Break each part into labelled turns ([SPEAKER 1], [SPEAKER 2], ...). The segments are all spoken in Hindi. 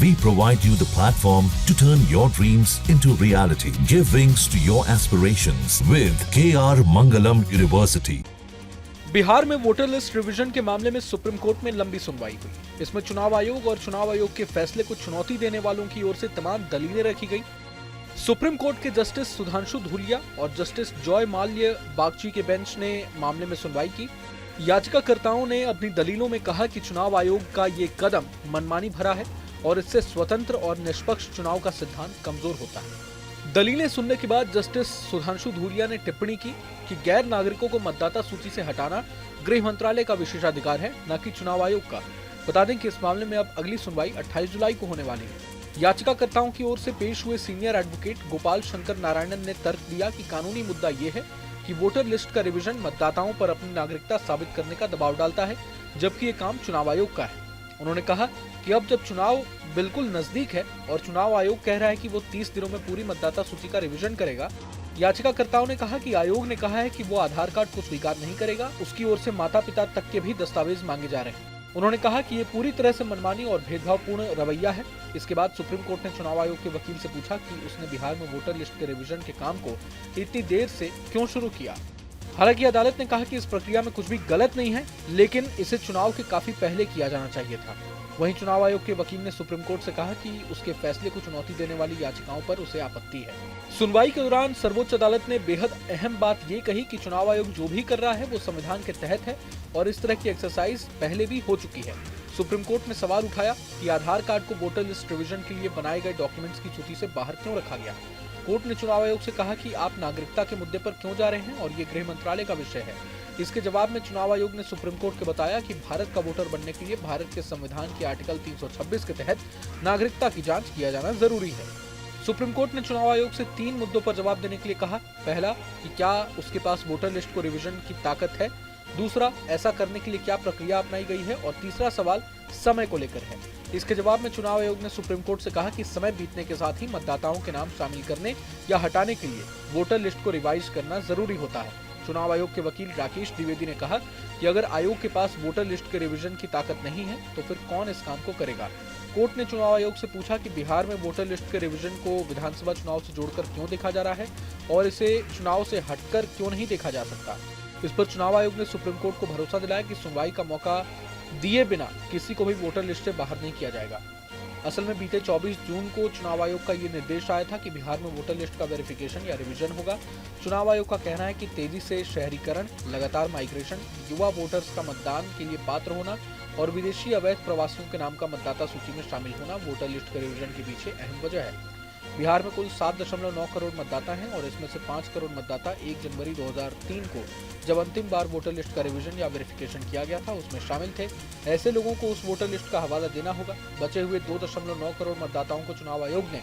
[SPEAKER 1] We provide you the platform to turn your dreams into reality. Give wings to your aspirations with KR Mangalam University.
[SPEAKER 2] Bihar में वोटर लिस्ट रिवीजन के मामले में सुप्रीम कोर्ट में लंबी सुनवाई हुई। इसमें चुनाव आयोग और चुनाव आयोग के फैसले को चुनौती देने वालों की ओर से तमाम दलीलें रखी गई। सुप्रीम कोर्ट के जस्टिस सुधांशु धूलिया और जस्टिस जॉय माल्य बागची के बेंच ने मामले में सुनवाई की। याचिकाकर्ताओं ने अपनी दलीलों में कहा कि चुनाव आयोग का ये कदम मनमानी भरा है और इससे स्वतंत्र और निष्पक्ष चुनाव का सिद्धांत कमजोर होता है। दलीलें सुनने के बाद जस्टिस सुधांशु धूलिया ने टिप्पणी की कि गैर नागरिकों को मतदाता सूची से हटाना गृह मंत्रालय का विशेषाधिकार है, न कि चुनाव आयोग का। बता दें कि इस मामले में अब अगली सुनवाई 28 जुलाई को होने वाली है। याचिकाकर्ताओं की ओर से पेश हुए सीनियर एडवोकेट गोपाल शंकर नारायणन ने तर्क दिया कि कानूनी मुद्दा ये है कि वोटर लिस्ट का रिवीजन मतदाताओं पर अपनी नागरिकता साबित करने का दबाव डालता है, जबकि ये काम चुनाव आयोग का है। उन्होंने कहा कि अब जब चुनाव बिल्कुल नजदीक है और चुनाव आयोग कह रहा है कि वो 30 दिनों में पूरी मतदाता सूची का रिवीजन करेगा, याचिकाकर्ताओं ने कहा कि आयोग ने कहा है कि वो आधार कार्ड को स्वीकार नहीं करेगा, उसकी ओर से माता पिता तक के भी दस्तावेज मांगे जा रहे हैं। उन्होंने कहा कि ये पूरी तरह से मनमानी और भेदभावपूर्ण रवैया है। इसके बाद सुप्रीम कोर्ट ने चुनाव आयोग के वकील से पूछा कि उसने बिहार में वोटर लिस्ट के रिवीजन के काम को इतनी देर से क्यों शुरू किया। हालांकि अदालत ने कहा कि इस प्रक्रिया में कुछ भी गलत नहीं है, लेकिन इसे चुनाव के काफी पहले किया जाना चाहिए था। वहीं चुनाव आयोग के वकील ने सुप्रीम कोर्ट से कहा कि उसके फैसले को चुनौती देने वाली याचिकाओं पर उसे आपत्ति है। सुनवाई के दौरान सर्वोच्च अदालत ने बेहद अहम बात ये कही कि चुनाव आयोग जो भी कर रहा है वो संविधान के तहत है और इस तरह की एक्सरसाइज पहले भी हो चुकी है। सुप्रीम कोर्ट ने सवाल उठाया कि आधार कार्ड को वोटर लिस्ट रिवीजन के लिए बनाए गए डॉक्यूमेंट्स की सूची से बाहर क्यों रखा गया। कोर्ट ने चुनाव आयोग से कहा कि आप नागरिकता के मुद्दे पर क्यों जा रहे हैं और ये गृह मंत्रालय का विषय है। इसके जवाब में चुनाव आयोग ने सुप्रीम कोर्ट को बताया कि भारत का वोटर बनने के लिए भारत के संविधान के आर्टिकल 326 के तहत नागरिकता की जांच किया जाना जरूरी है। सुप्रीम कोर्ट ने चुनाव आयोग से 3 मुद्दों पर जवाब देने के लिए कहा। पहला, कि क्या उसके पास वोटर लिस्ट को रिवीजन की ताकत है। दूसरा, ऐसा करने के लिए क्या प्रक्रिया अपनाई गई है। और तीसरा सवाल समय को लेकर है। इसके जवाब में चुनाव आयोग ने सुप्रीम कोर्ट से कहा कि समय बीतने के साथ ही मतदाताओं के नाम शामिल करने या हटाने के लिए वोटर लिस्ट को रिवाइज करना जरूरी होता है। चुनाव आयोग के वकील राकेश द्विवेदी ने कहा कि अगर आयोग के पास वोटर लिस्ट के रिवीजन की ताकत नहीं है तो फिर कौन इस काम को करेगा। कोर्ट ने चुनाव आयोग से पूछा कि बिहार में वोटर लिस्ट के रिवीजन को विधानसभा चुनाव से जोड़कर क्यों देखा जा रहा है और इसे चुनाव से हटकर क्यों नहीं देखा जा सकता। इस पर चुनाव आयोग ने सुप्रीम कोर्ट को भरोसा दिलाया कि सुनवाई का मौका दिए बिना किसी को भी वोटर लिस्ट से बाहर नहीं किया जाएगा। असल में बीते 24 जून को चुनाव आयोग का ये निर्देश आया था कि बिहार में वोटर लिस्ट का वेरिफिकेशन या रिवीजन होगा। चुनाव आयोग का कहना है कि तेजी से शहरीकरण, लगातार माइग्रेशन, युवा वोटर्स का मतदान के लिए पात्र होना और विदेशी अवैध प्रवासियों के नाम का मतदाता सूची में शामिल होना वोटर लिस्ट के रिवीजन के पीछे अहम वजह है। बिहार में कुल 7.9 करोड़ मतदाता हैं और इसमें से 5 करोड़ मतदाता 1 जनवरी 2003 को जब अंतिम बार वोटर लिस्ट का रिवीजन या वेरिफिकेशन किया गया था उसमें शामिल थे। ऐसे लोगों को उस वोटर लिस्ट का हवाला देना होगा। बचे हुए 2.9 करोड़ मतदाताओं को चुनाव आयोग ने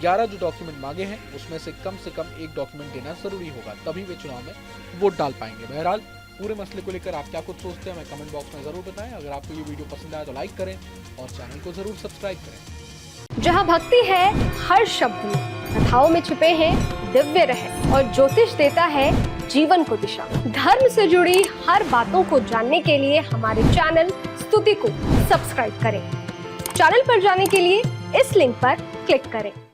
[SPEAKER 2] 11 जो डॉक्यूमेंट मांगे हैं उसमें से कम एक डॉक्यूमेंट देना जरूरी होगा, तभी वे चुनाव में वोट डाल पाएंगे। बहरहाल पूरे मसले को लेकर आप क्या कुछ सोचते हैं हमें कमेंट बॉक्स में जरूर बताएं। अगर आपको ये वीडियो पसंद आया तो लाइक करें और चैनल को जरूर सब्सक्राइब करें।
[SPEAKER 3] जहाँ भक्ति है हर शब्द में, कथाओं में छुपे हैं दिव्य रहस्य और ज्योतिष देता है जीवन को दिशा। धर्म से जुड़ी हर बातों को जानने के लिए हमारे चैनल स्तुति को सब्सक्राइब करें। चैनल पर जाने के लिए इस लिंक पर क्लिक करें।